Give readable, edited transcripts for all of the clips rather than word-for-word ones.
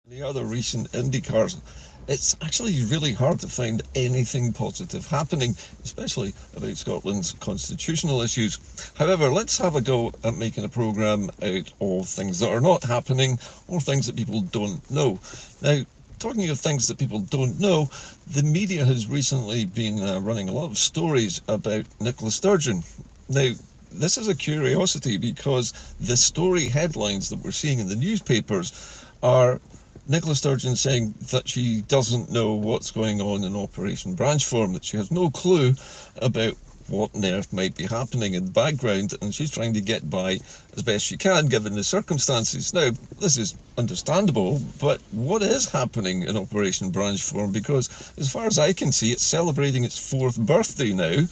The other recent Inde-Cars, it's actually really hard to find anything positive happening, especially about Scotland's constitutional issues. However, let's have a go at making a programme out of things that are not happening or things that people don't know. Now, talking of things that people don't know, the media has recently been running a lot of stories about Nicola Sturgeon. Now, this is a curiosity because the story headlines that we're seeing in the newspapers are Nicola Sturgeon saying that she doesn't know what's going on in Operation Branchform, that she has no clue about what on earth might be happening in the background, and she's trying to get by as best she can given the circumstances. Now, this is understandable, but what is happening in Operation Branchform? Because as far as I can see, it's celebrating its 4th birthday now,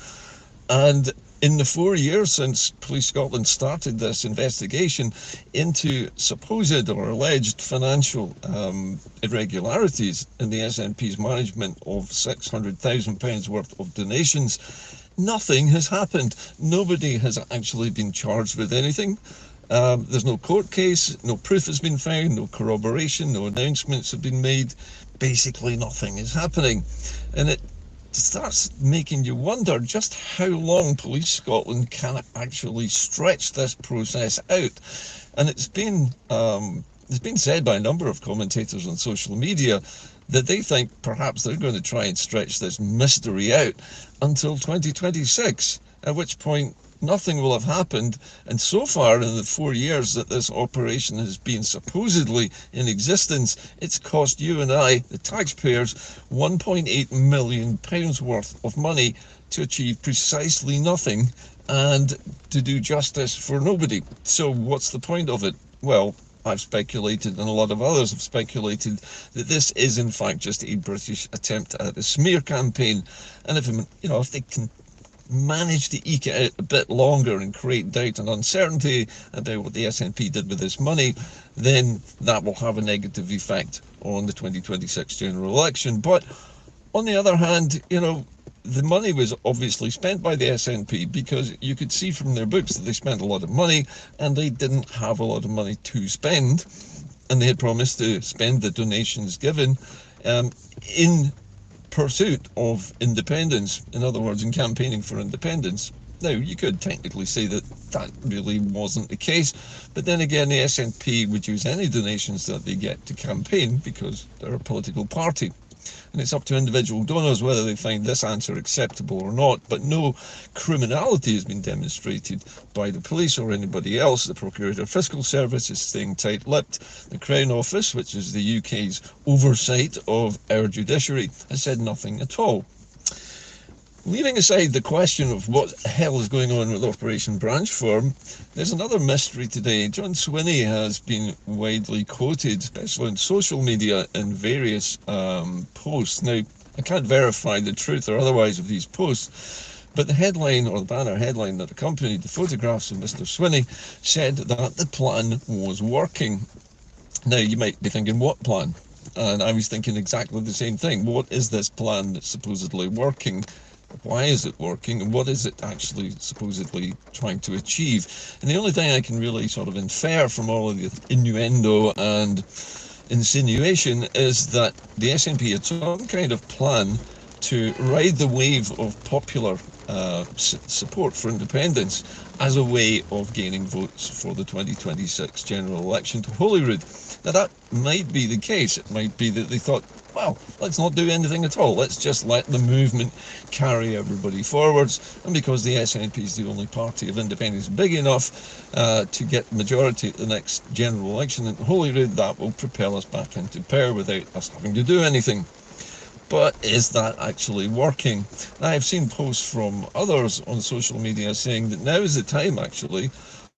and in the 4 years since Police Scotland started this investigation into supposed or alleged financial irregularities in the SNP's management of £600,000 worth of donations, nothing has happened. Nobody has actually been charged with anything. There's no court case, no proof has been found, no corroboration, no announcements have been made. Basically, nothing is happening. And it starts making you wonder just how long Police Scotland can actually stretch this process out. And it's been said by a number of commentators on social media that they think perhaps they're going to try and stretch this mystery out until 2026, at which point nothing will have happened. And so far in the 4 years that this operation has been supposedly in existence, it's cost you and I, the taxpayers, £1.8 million worth of money to achieve precisely nothing and to do justice for nobody. So what's the point of it? Well, I've speculated, and a lot of others have speculated, that this is in fact just a British attempt at a smear campaign. And if they can manage to eke it out a bit longer and create doubt and uncertainty about what the SNP did with this money, then that will have a negative effect on the 2026 general election. But on the other hand, the money was obviously spent by the SNP because you could see from their books that they spent a lot of money and they didn't have a lot of money to spend, and they had promised to spend the donations given in pursuit of independence, in other words, in campaigning for independence. Now, you could technically say that that really wasn't the case, but then again, the SNP would use any donations that they get to campaign because they're a political party. And it's up to individual donors whether they find this answer acceptable or not, but no criminality has been demonstrated by the police or anybody else. The Procurator Fiscal Service is staying tight-lipped. The Crown Office, which is the UK's oversight of our judiciary, has said nothing at all. Leaving aside the question of what the hell is going on with Operation Branchform, there's another mystery today. John Swinney has been widely quoted, especially on social media, in various posts. Now, I can't verify the truth or otherwise of these posts, but the headline, or the banner headline that accompanied the photographs of Mr. Swinney, said that the plan was working. Now, you might be thinking, what plan? And I was thinking exactly the same thing. What is this plan that's supposedly working? Why is it working, and what is it actually supposedly trying to achieve? And the only thing I can really sort of infer from all of the innuendo and insinuation is that the SNP had some kind of plan to ride the wave of popular support for independence as a way of gaining votes for the 2026 general election to Holyrood. Now, that might be the case. It might be that they thought, well, let's not do anything at all. Let's just let the movement carry everybody forwards. And because the SNP is the only party of independence big enough to get majority at the next general election in Holyrood, that will propel us back into power without us having to do anything. But is that actually working? Now, I've seen posts from others on social media saying that now is the time actually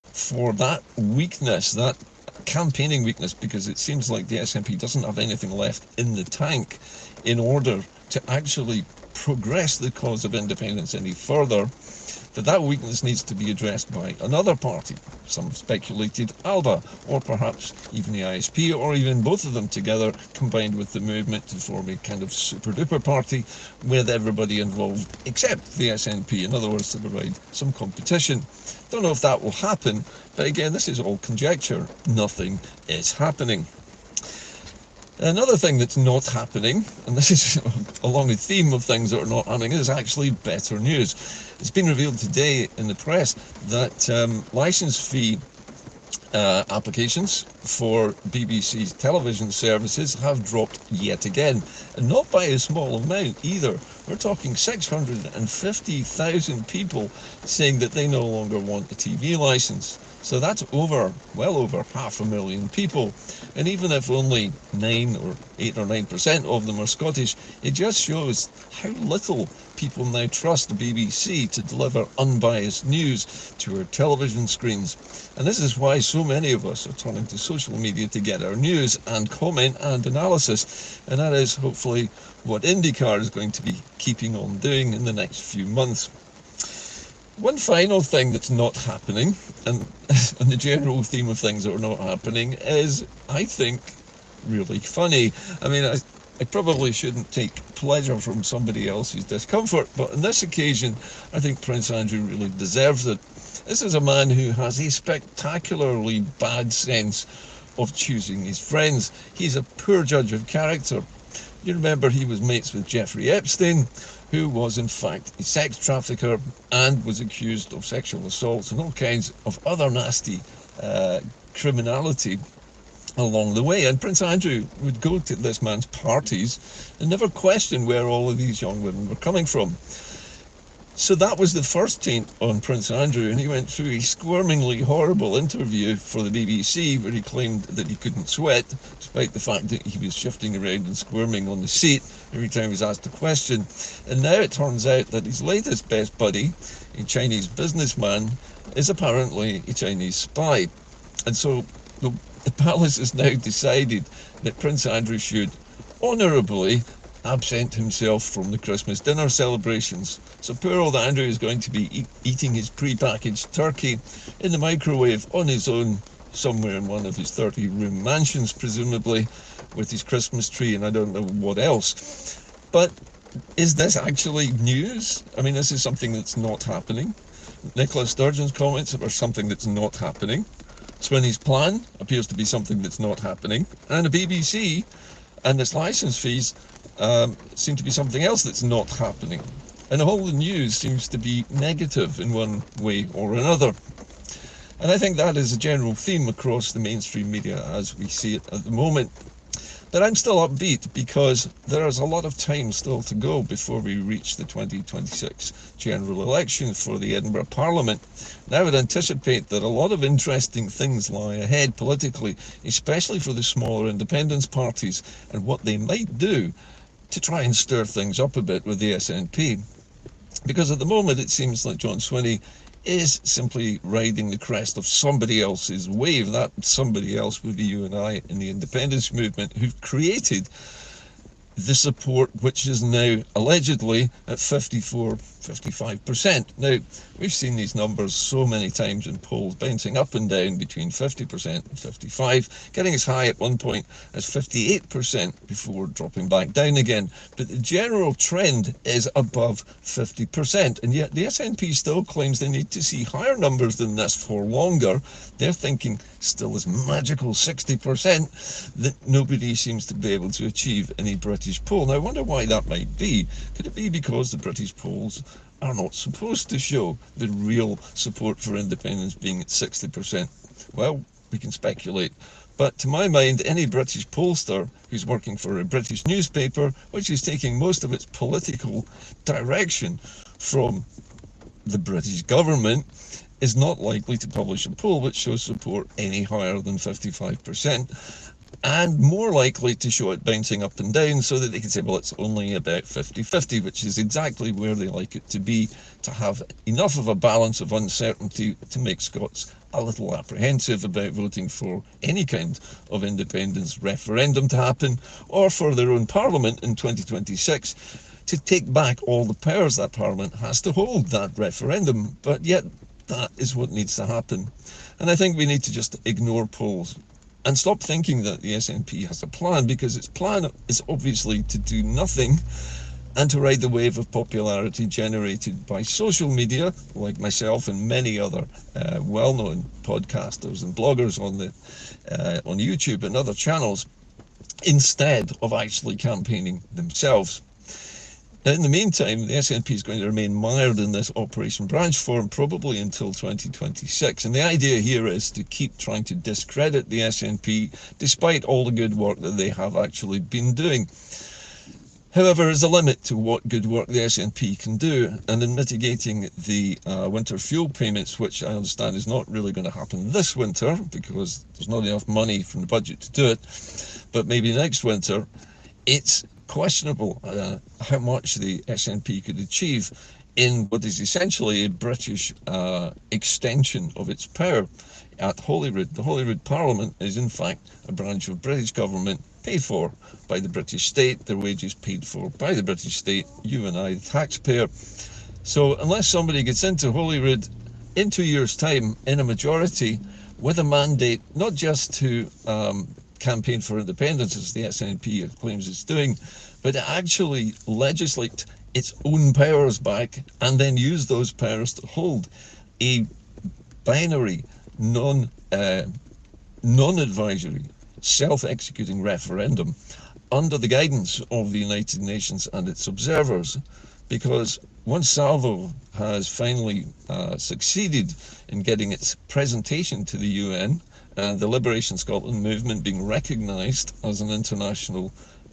for that weakness, that campaigning weakness, because it seems like the SNP doesn't have anything left in the tank in order to actually progress the cause of independence any further, that weakness needs to be addressed by another party. Some have speculated ALBA, or perhaps even the ISP, or even both of them together, combined with the movement to form a kind of super-duper party with everybody involved except the SNP, in other words, to provide some competition. Don't know if that will happen, but again, this is all conjecture. Nothing is happening. Another thing that's not happening, and this is along the theme of things that are not happening, is actually better news. It's been revealed today in the press that license fee applications for BBC's television services have dropped yet again, and not by a small amount either. We're talking 650,000 people saying that they no longer want a TV license. So that's well over 500,000 people. And even if only 9 or 8 or 9% of them are Scottish, it just shows how little people now trust the BBC to deliver unbiased news to our television screens. And this is why so many of us are turning to social media to get our news and comment and analysis. And that is hopefully what Inde-Car is going to be keeping on doing in the next few months. One final thing that's not happening, and on the general theme of things that are not happening, is, I think, really funny. I mean, I probably shouldn't take pleasure from somebody else's discomfort, but on this occasion, I think Prince Andrew really deserves it. This is a man who has a spectacularly bad sense of choosing his friends. He's a poor judge of character. You remember he was mates with Jeffrey Epstein, who was in fact a sex trafficker and was accused of sexual assaults and all kinds of other nasty criminality along the way. And Prince Andrew would go to this man's parties and never question where all of these young women were coming from. So that was the first taint on Prince Andrew, and he went through a squirmingly horrible interview for the BBC where he claimed that he couldn't sweat, despite the fact that he was shifting around and squirming on the seat every time he was asked a question. And now it turns out that his latest best buddy, a Chinese businessman, is apparently a Chinese spy. And so the palace has now decided that Prince Andrew should honourably absent himself from the Christmas dinner celebrations. So poor old Andrew is going to be eating his pre-packaged turkey in the microwave on his own, somewhere in one of his 30-room mansions, presumably, with his Christmas tree and I don't know what else. But is this actually news? I mean, this is something that's not happening. Nicola Sturgeon's comments are something that's not happening. Swinney's plan appears to be something that's not happening. And the BBC and its licence fees seem to be something else that's not happening. And all the news seems to be negative in one way or another. And I think that is a general theme across the mainstream media as we see it at the moment. But I'm still upbeat because there is a lot of time still to go before we reach the 2026 general election for the Edinburgh Parliament. And I would anticipate that a lot of interesting things lie ahead politically, especially for the smaller independence parties and what they might do to try and stir things up a bit with the SNP. Because at the moment it seems like John Swinney is simply riding the crest of somebody else's wave. That somebody else would be you and I in the independence movement, who've created the support which is now allegedly at 55%. Now, we've seen these numbers so many times in polls, bouncing up and down between 50% and 55%, getting as high at one point as 58% before dropping back down again. But the general trend is above 50%, and yet the SNP still claims they need to see higher numbers than this for longer. They're thinking still this magical 60% that nobody seems to be able to achieve in a British poll. Now, I wonder why that might be. Could it be because the British polls are not supposed to show the real support for independence being at 60%? Well, we can speculate. But to my mind, any British pollster who's working for a British newspaper, which is taking most of its political direction from the British government, is not likely to publish a poll which shows support any higher than 55%, and more likely to show it bouncing up and down so that they can say, well, it's only about 50-50, which is exactly where they like it to be, to have enough of a balance of uncertainty to make Scots a little apprehensive about voting for any kind of independence referendum to happen, or for their own parliament in 2026 to take back all the powers that parliament has to hold that referendum. But yet that is what needs to happen. And I think we need to just ignore polls and stop thinking that the SNP has a plan, because its plan is obviously to do nothing and to ride the wave of popularity generated by social media, like myself and many other well-known podcasters and bloggers on YouTube and other channels. instead of actually campaigning themselves. In the meantime, the SNP is going to remain mired in this Operation Branchform probably until 2026. And the idea here is to keep trying to discredit the SNP despite all the good work that they have actually been doing. However, there's a limit to what good work the SNP can do, and in mitigating the winter fuel payments, which I understand is not really going to happen this winter because there's not enough money from the budget to do it, but maybe next winter, it's questionable how much the SNP could achieve in what is essentially a British extension of its power at Holyrood. The Holyrood Parliament is in fact a branch of British government paid for by the British state, their wages paid for by the British state, you and I, the taxpayer. So unless somebody gets into Holyrood in 2 years' time in a majority with a mandate not just to campaign for independence, as the SNP claims it's doing, but to actually legislate its own powers back and then use those powers to hold a binary, non-advisory, self-executing referendum under the guidance of the United Nations and its observers. Because once Salvo has finally succeeded in getting its presentation to the UN, and the Liberation Scotland movement being recognised as an international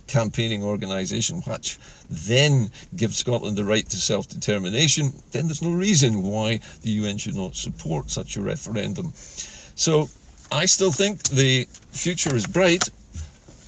campaigning organisation, which then gives Scotland the right to self-determination, then there's no reason why the UN should not support such a referendum. So I still think the future is bright,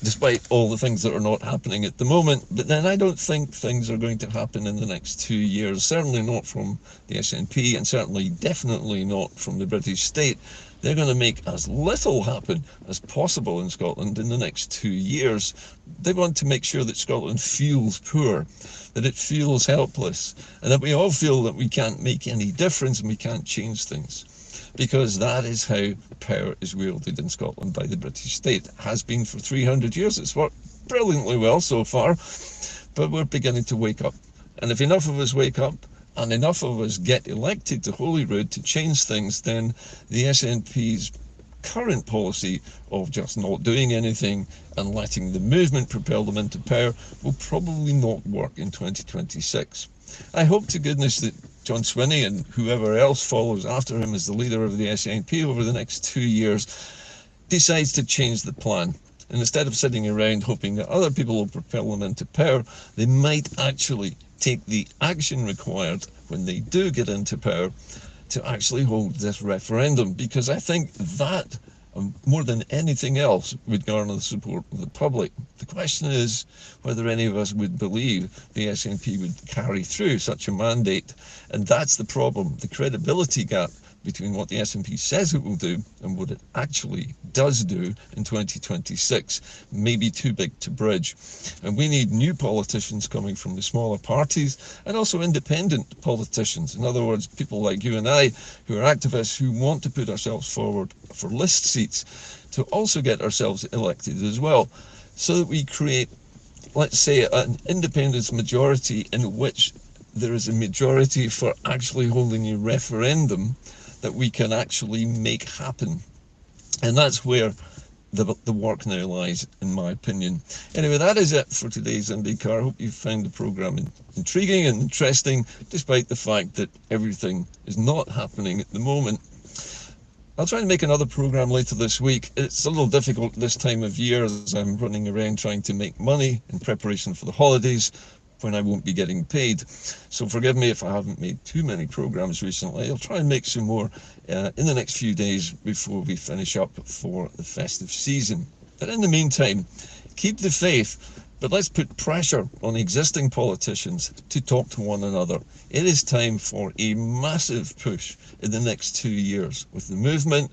despite all the things that are not happening at the moment. But then I don't think things are going to happen in the next 2 years, certainly not from the SNP, and certainly definitely not from the British state. They're going to make as little happen as possible in Scotland in the next 2 years. They want to make sure that Scotland feels poor, that it feels helpless, and that we all feel that we can't make any difference and we can't change things. Because that is how power is wielded in Scotland by the British state. It has been for 300 years. It's worked brilliantly well so far, but we're beginning to wake up. And if enough of us wake up and enough of us get elected to Holyrood to change things, then the SNP's current policy of just not doing anything and letting the movement propel them into power will probably not work in 2026. I hope to goodness that John Swinney and whoever else follows after him as the leader of the SNP over the next 2 years decides to change the plan. And instead of sitting around hoping that other people will propel them into power, they might actually take the action required when they do get into power to actually hold this referendum. Because I think that, more than anything else, would garner the support of the public. The question is whether any of us would believe the SNP would carry through such a mandate. And that's the problem, the credibility gap between what the SNP says it will do and what it actually does do in 2026 may be too big to bridge. And we need new politicians coming from the smaller parties and also independent politicians. In other words, people like you and I who are activists who want to put ourselves forward for list seats to also get ourselves elected as well, so that we create, let's say, an independence majority in which there is a majority for actually holding a referendum that we can actually make happen. And that's where the work now lies, in my opinion. Anyway, that is it for today's Inde-Car. I hope you found the programme intriguing and interesting, despite the fact that everything is not happening at the moment. I'll try and make another programme later this week. It's a little difficult this time of year as I'm running around trying to make money in preparation for the holidays, when I won't be getting paid. So forgive me if I haven't made too many programs recently. I'll try and make some more in the next few days before we finish up for the festive season. But in the meantime, keep the faith, but let's put pressure on existing politicians to talk to one another. It is time for a massive push in the next 2 years with the movement,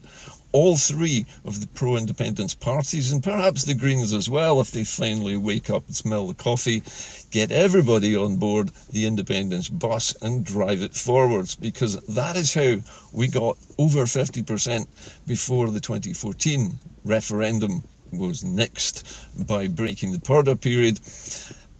all three of the pro-independence parties, and perhaps the Greens as well, if they finally wake up and smell the coffee, get everybody on board the independence bus and drive it forwards, because that is how we got over 50% before the 2014 referendum was nixed by breaking the purdah period.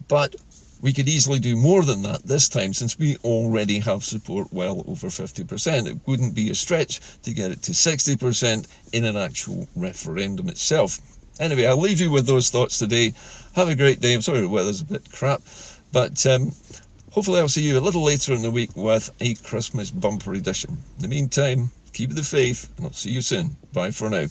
But we could easily do more than that this time, since we already have support well over 50%. It wouldn't be a stretch to get it to 60% in an actual referendum itself. Anyway, I'll leave you with those thoughts today. Have a great day. I'm sorry the weather's a bit crap, but hopefully I'll see you a little later in the week with a Christmas bumper edition. In the meantime, keep the faith, and I'll see you soon. Bye for now.